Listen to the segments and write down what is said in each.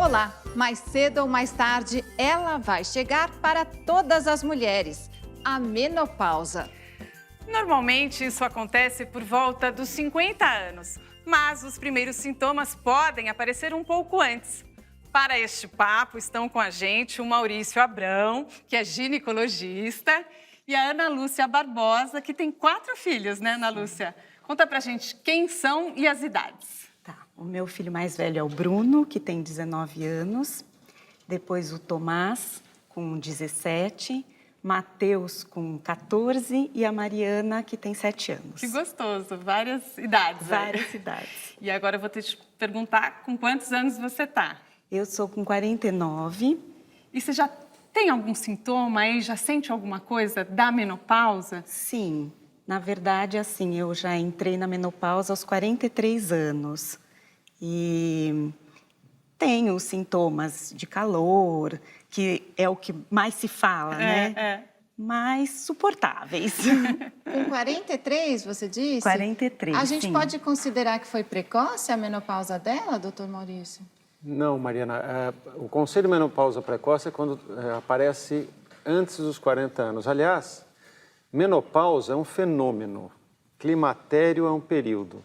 Olá, mais cedo ou mais tarde, ela vai chegar para todas as mulheres, a menopausa. Normalmente, isso acontece por volta dos 50 anos, mas os primeiros sintomas podem aparecer um pouco antes. Para este papo, estão com a gente o Maurício Abrão, que é ginecologista, e a Ana Lúcia Barbosa, que tem 4 filhos, né, Ana Lúcia? Conta pra gente quem são e as idades. Tá, o meu filho mais velho é o Bruno, que tem 19 anos. Depois o Tomás, com 17. Matheus, com 14. E a Mariana, que tem 7 anos. Que gostoso, várias idades. Várias idades. E agora eu vou te perguntar com quantos anos você tá. Eu sou com 49. E você já tem algum sintoma aí? Já sente alguma coisa da menopausa? Sim, na verdade, assim, eu já entrei na menopausa aos 43 anos. E tenho sintomas de calor, que é o que mais se fala, né? Mas suportáveis. Com 43, você disse? 43, A gente sim. pode considerar que foi precoce a menopausa dela, doutor Maurício? Não, Mariana. O conselho de menopausa precoce é quando aparece antes dos 40 anos. Aliás, menopausa é um fenômeno, climatério é um período.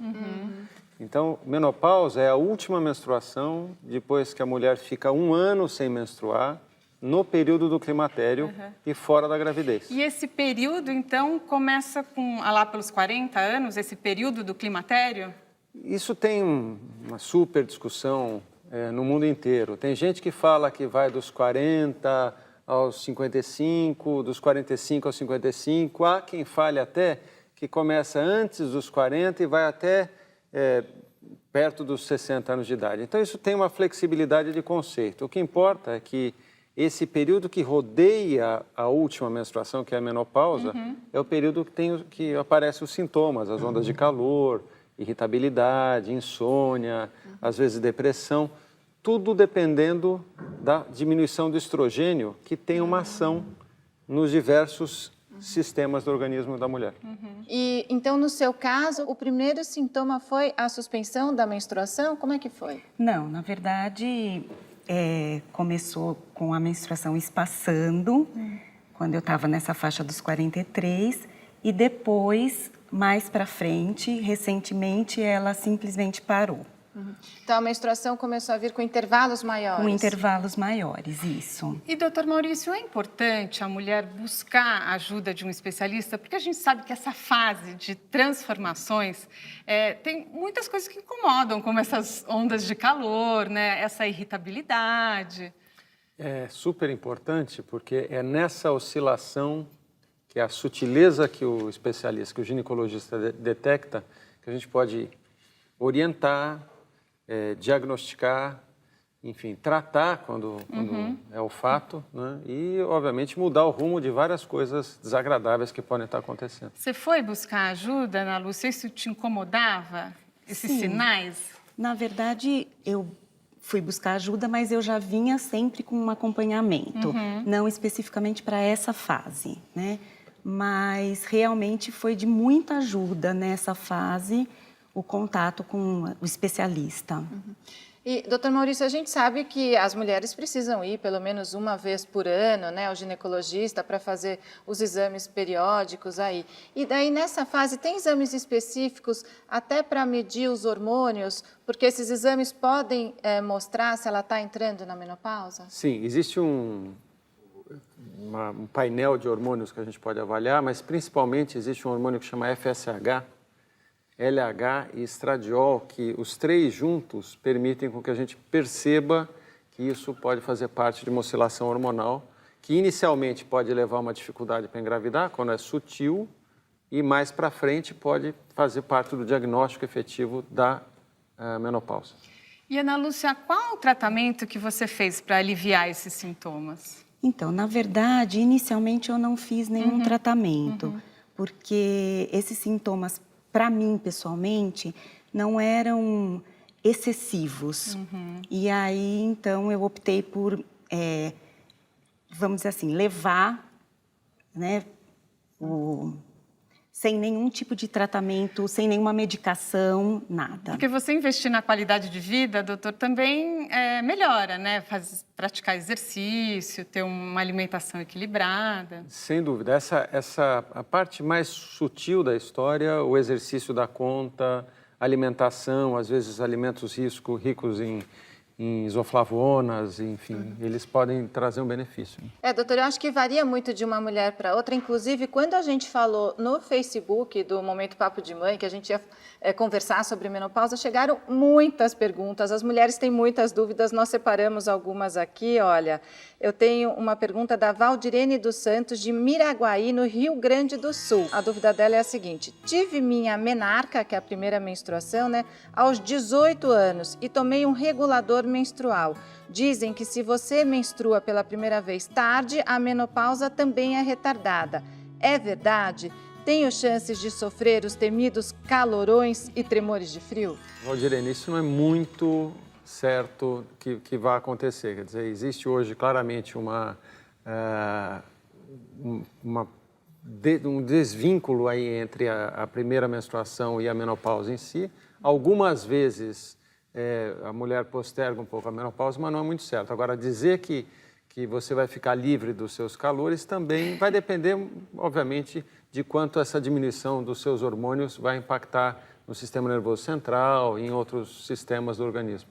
Então, menopausa é a última menstruação, depois que a mulher fica 1 ano sem menstruar, no período do climatério e fora da gravidez. E esse período, então, começa lá pelos 40 anos, esse período do climatério? Isso tem uma super discussão no mundo inteiro. Tem gente que fala que vai dos 40 aos 55, dos 45 aos 55. Há quem fale até que começa antes dos 40 e vai até perto dos 60 anos de idade. Então, isso tem uma flexibilidade de conceito. O que importa é que esse período que rodeia a última menstruação, que é a menopausa, é o período que aparecem os sintomas, as ondas de calor, irritabilidade, insônia, às vezes depressão, tudo dependendo da diminuição do estrogênio, que tem uma ação nos diversos sistemas do organismo da mulher. E então, no seu caso, o primeiro sintoma foi a suspensão da menstruação? Como é que foi? Não, na verdade, começou com a menstruação espaçando, quando eu estava nessa faixa dos 43, e depois, mais para frente, recentemente, ela simplesmente parou. Então, a menstruação começou a vir com intervalos maiores? Com intervalos maiores, isso. E, doutor Maurício, é importante a mulher buscar a ajuda de um especialista? Porque a gente sabe que essa fase de transformações tem muitas coisas que incomodam, como essas ondas de calor, né? Essa irritabilidade. É super importante porque é nessa oscilação, que é a sutileza que o especialista, que o ginecologista detecta, que a gente pode orientar, diagnosticar, enfim, tratar quando é o fato, né? E, obviamente, mudar o rumo de várias coisas desagradáveis que podem estar acontecendo. Você foi buscar ajuda, Ana Lúcia? Isso te incomodava? Esses Sim. sinais? Na verdade, eu fui buscar ajuda, mas eu já vinha sempre com um acompanhamento, não especificamente para essa fase, né? Mas realmente foi de muita ajuda nessa fase o contato com o especialista. E, doutor Maurício, a gente sabe que as mulheres precisam ir pelo menos uma vez por ano, né, ao ginecologista para fazer os exames periódicos aí. E daí, nessa fase, tem exames específicos até para medir os hormônios? Porque esses exames podem mostrar se ela está entrando na menopausa? Sim, existe um painel de hormônios que a gente pode avaliar, mas principalmente existe um hormônio que chama FSH, LH e estradiol, que os 3 juntos permitem com que a gente perceba que isso pode fazer parte de uma oscilação hormonal, que inicialmente pode levar a uma dificuldade para engravidar, quando é sutil, e mais para frente pode fazer parte do diagnóstico efetivo da menopausa. E, Ana Lúcia, qual o tratamento que você fez para aliviar esses sintomas? Então, na verdade, inicialmente eu não fiz nenhum tratamento, porque esses sintomas, para mim, pessoalmente, não eram excessivos. E aí, então, eu optei por, vamos dizer assim, levar, né, sem nenhum tipo de tratamento, sem nenhuma medicação, nada. Porque você investir na qualidade de vida, doutor, também melhora, né? Praticar exercício, ter uma alimentação equilibrada. Sem dúvida. A parte mais sutil da história, o exercício dá conta, alimentação, às vezes alimentos ricos em isoflavonas, enfim, eles podem trazer um benefício. Doutor, eu acho que varia muito de uma mulher para outra. Inclusive, quando a gente falou no Facebook do Momento Papo de Mãe, que a gente ia conversar sobre menopausa, chegaram muitas perguntas. As mulheres têm muitas dúvidas, nós separamos algumas aqui. Olha, eu tenho uma pergunta da Valdirene dos Santos, de Miraguaí, no Rio Grande do Sul. A dúvida dela é a seguinte: tive minha menarca, que é a primeira menstruação, aos 18 anos e tomei um regulador menstrual. Dizem que se você menstrua pela primeira vez tarde, a menopausa também é retardada. É verdade? Tenho chances de sofrer os temidos calorões e tremores de frio? Valdirene, isso não é muito certo que vai acontecer. Quer dizer, existe hoje claramente um desvínculo aí entre a primeira menstruação e a menopausa em si. Algumas vezes a mulher posterga um pouco a menopausa, mas não é muito certo. Agora, dizer que você vai ficar livre dos seus calores também vai depender, obviamente, de quanto essa diminuição dos seus hormônios vai impactar no sistema nervoso central e em outros sistemas do organismo.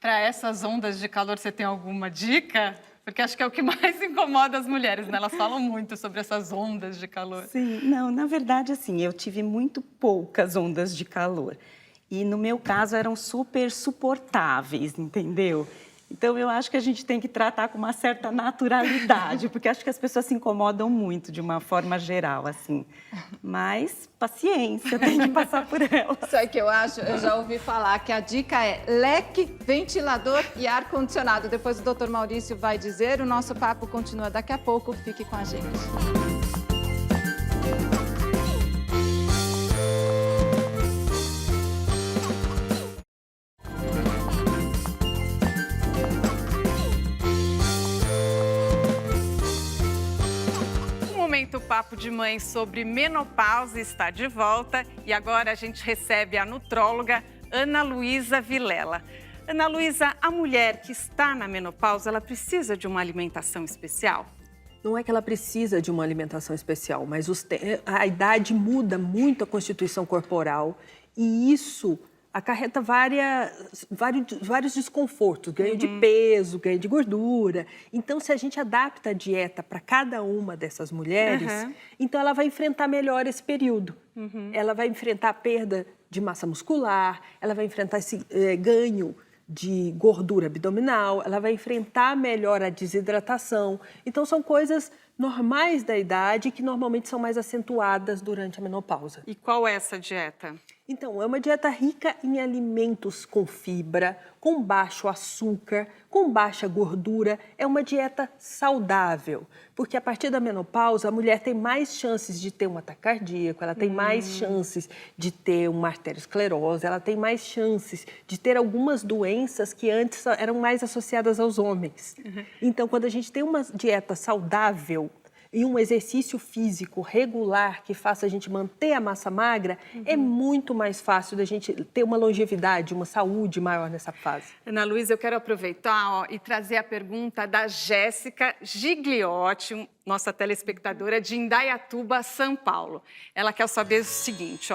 Para essas ondas de calor, você tem alguma dica? Porque acho que é o que mais incomoda as mulheres, né? Elas falam muito sobre essas ondas de calor. Sim, não, na verdade, assim, eu tive muito poucas ondas de calor. E no meu caso eram super suportáveis, entendeu? Então eu acho que a gente tem que tratar com uma certa naturalidade, porque acho que as pessoas se incomodam muito de uma forma geral, assim. Mas paciência, tem que passar por ela. Sabe o que eu acho? Eu já ouvi falar que a dica é leque, ventilador e ar-condicionado. Depois o Dr. Maurício vai dizer, o nosso papo continua daqui a pouco, fique com a gente. O Papo de Mãe sobre menopausa está de volta e agora a gente recebe a nutróloga Ana Luísa Vilela. Ana Luísa, a mulher que está na menopausa, ela precisa de uma alimentação especial? Não é que ela precisa de uma alimentação especial, mas a idade muda muito a constituição corporal e isso acarreta vários desconfortos, ganho de peso, ganho de gordura. Então, se a gente adapta a dieta para cada uma dessas mulheres, então ela vai enfrentar melhor esse período. Ela vai enfrentar a perda de massa muscular, ela vai enfrentar esse ganho de gordura abdominal, ela vai enfrentar melhor a desidratação. Então, são coisas normais da idade que normalmente são mais acentuadas durante a menopausa. E qual é essa dieta? Então, é uma dieta rica em alimentos com fibra, com baixo açúcar, com baixa gordura. É uma dieta saudável, porque a partir da menopausa a mulher tem mais chances de ter um ataque cardíaco, ela tem mais chances de ter uma arteriosclerose, ela tem mais chances de ter algumas doenças que antes eram mais associadas aos homens. Então, quando a gente tem uma dieta saudável, e um exercício físico regular que faça a gente manter a massa magra, é muito mais fácil da gente ter uma longevidade, uma saúde maior nessa fase. Ana Luísa, eu quero aproveitar e trazer a pergunta da Jéssica Gigliotti, nossa telespectadora de Indaiatuba, São Paulo. Ela quer saber o seguinte,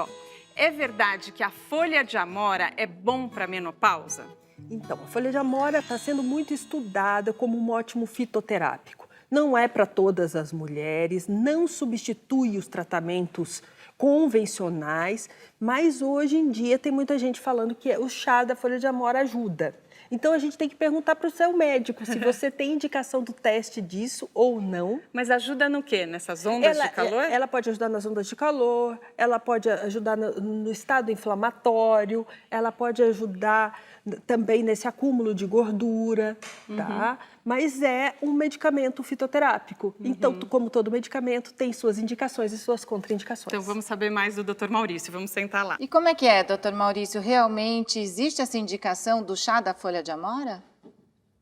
é verdade que a folha de amora é bom para a menopausa? Então, a folha de amora está sendo muito estudada como um ótimo fitoterápico. Não é para todas as mulheres, não substitui os tratamentos convencionais, mas hoje em dia tem muita gente falando que o chá da folha de amora ajuda. Então, a gente tem que perguntar para o seu médico se você tem indicação do teste disso ou não. Mas ajuda no quê? Nessas ondas de calor? Ela pode ajudar nas ondas de calor, ela pode ajudar no estado inflamatório, ela pode ajudar também nesse acúmulo de gordura, tá? Mas é um medicamento fitoterápico. Então, como todo medicamento, tem suas indicações e suas contraindicações. Então, vamos saber mais do Dr. Maurício, vamos sentar lá. E como é que é, Dr. Maurício? Realmente existe essa indicação do chá da folha de amora?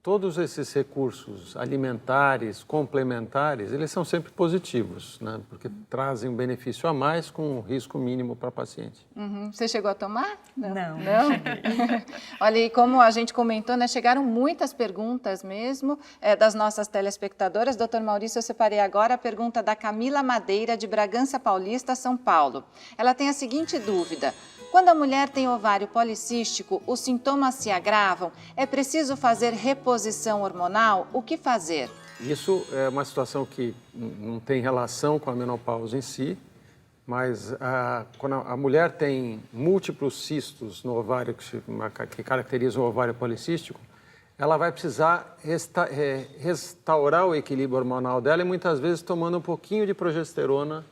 todos esses recursos alimentares, complementares, eles são sempre positivos, né? Porque trazem um benefício a mais com um risco mínimo para a paciente. Você chegou a tomar? Não. Não? Olha, e como a gente comentou, né, chegaram muitas perguntas mesmo das nossas telespectadoras. Doutor Maurício, eu separei agora a pergunta da Camila Madeira, de Bragança Paulista, São Paulo. Ela tem a seguinte dúvida: quando a mulher tem ovário policístico, os sintomas se agravam? É preciso fazer reposição hormonal? O que fazer? Isso é uma situação que não tem relação com a menopausa em si, mas quando a mulher tem múltiplos cistos no ovário, que caracterizam o ovário policístico, ela vai precisar restaurar o equilíbrio hormonal dela e muitas vezes tomando um pouquinho de progesterona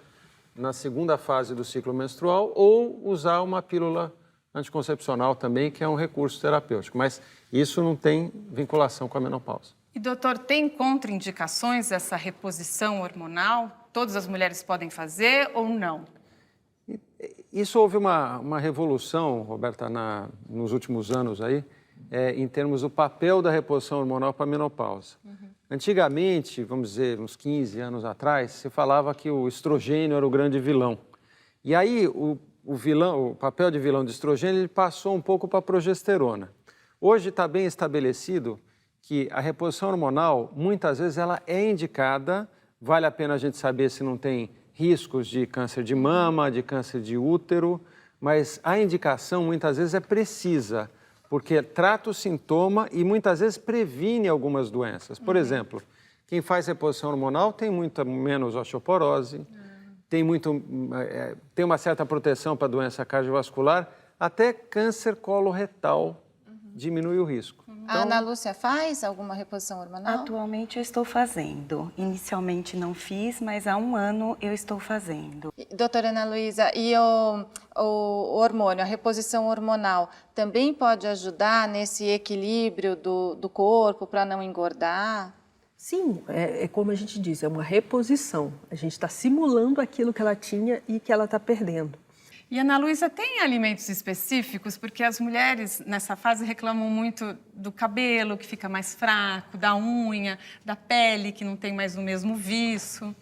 na segunda fase do ciclo menstrual ou usar uma pílula anticoncepcional também, que é um recurso terapêutico. Mas isso não tem vinculação com a menopausa. E, doutor, tem contraindicações dessa reposição hormonal? Todas as mulheres podem fazer ou não? Isso houve uma revolução, Roberta, nos últimos anos aí, em termos do papel da reposição hormonal para a menopausa. Antigamente, vamos dizer, uns 15 anos atrás, se falava que o estrogênio era o grande vilão. E aí, o papel de vilão de estrogênio, ele passou um pouco para a progesterona. Hoje está bem estabelecido que a reposição hormonal, muitas vezes, ela é indicada, vale a pena a gente saber se não tem riscos de câncer de mama, de câncer de útero, mas a indicação, muitas vezes, é precisa, porque trata o sintoma e muitas vezes previne algumas doenças. Por exemplo, quem faz reposição hormonal tem muito menos osteoporose, tem uma certa proteção para doença cardiovascular, até câncer coloretal diminui o risco. A Ana Lúcia faz alguma reposição hormonal? Atualmente eu estou fazendo. Inicialmente não fiz, mas há 1 ano eu estou fazendo. Doutora Ana Luísa, e o hormônio, a reposição hormonal, também pode ajudar nesse equilíbrio do corpo para não engordar? Sim, é como a gente diz, é uma reposição. A gente está simulando aquilo que ela tinha e que ela está perdendo. E, Ana Luísa, tem alimentos específicos? Porque as mulheres, nessa fase, reclamam muito do cabelo, que fica mais fraco, da unha, da pele, que não tem mais o mesmo viço.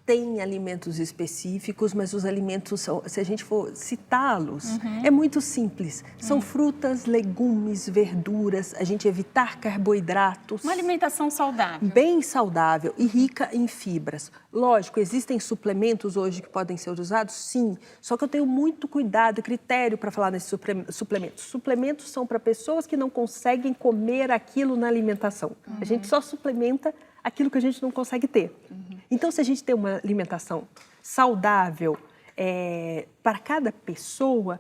Tem alimentos específicos, mas os alimentos, se a gente for citá-los, é muito simples. São frutas, legumes, verduras, a gente evitar carboidratos. Uma alimentação saudável. Bem saudável e rica em fibras. Lógico, existem suplementos hoje que podem ser usados? Sim. Só que eu tenho muito cuidado e critério para falar nesses suplementos. Suplementos são para pessoas que não conseguem comer aquilo na alimentação. A gente só suplementa aquilo que a gente não consegue ter. Então, se a gente tem uma alimentação saudável para cada pessoa,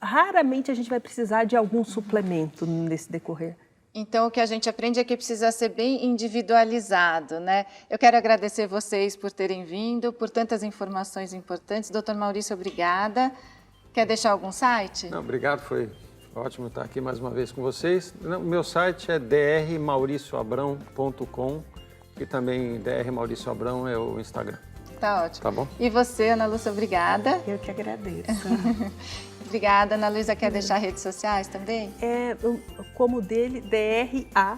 raramente a gente vai precisar de algum suplemento nesse decorrer. Então, o que a gente aprende é que precisa ser bem individualizado, né? Eu quero agradecer vocês por terem vindo, por tantas informações importantes. Doutor Maurício, obrigada. Quer deixar algum site? Não, obrigado, foi ótimo estar aqui mais uma vez com vocês. O meu site é drmauricioabrão.com e também Dr. Maurício Abrão é o Instagram. Tá ótimo. Tá bom? E você, Ana Lúcia, obrigada. Eu que agradeço. Obrigada. Ana Luísa, quer deixar redes sociais também? Como dele, DRA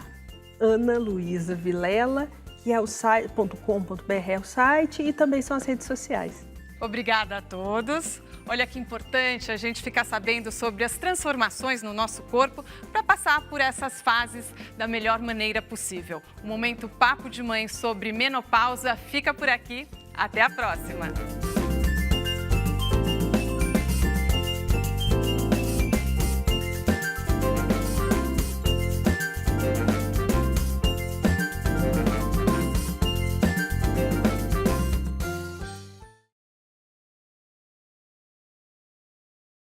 Ana Luísa Vilela, que é o site.com.br, é o site, e também são as redes sociais. Obrigada a todos. Olha que importante a gente ficar sabendo sobre as transformações no nosso corpo para passar por essas fases da melhor maneira possível. O Momento Papo de Mãe sobre menopausa fica por aqui. Até a próxima!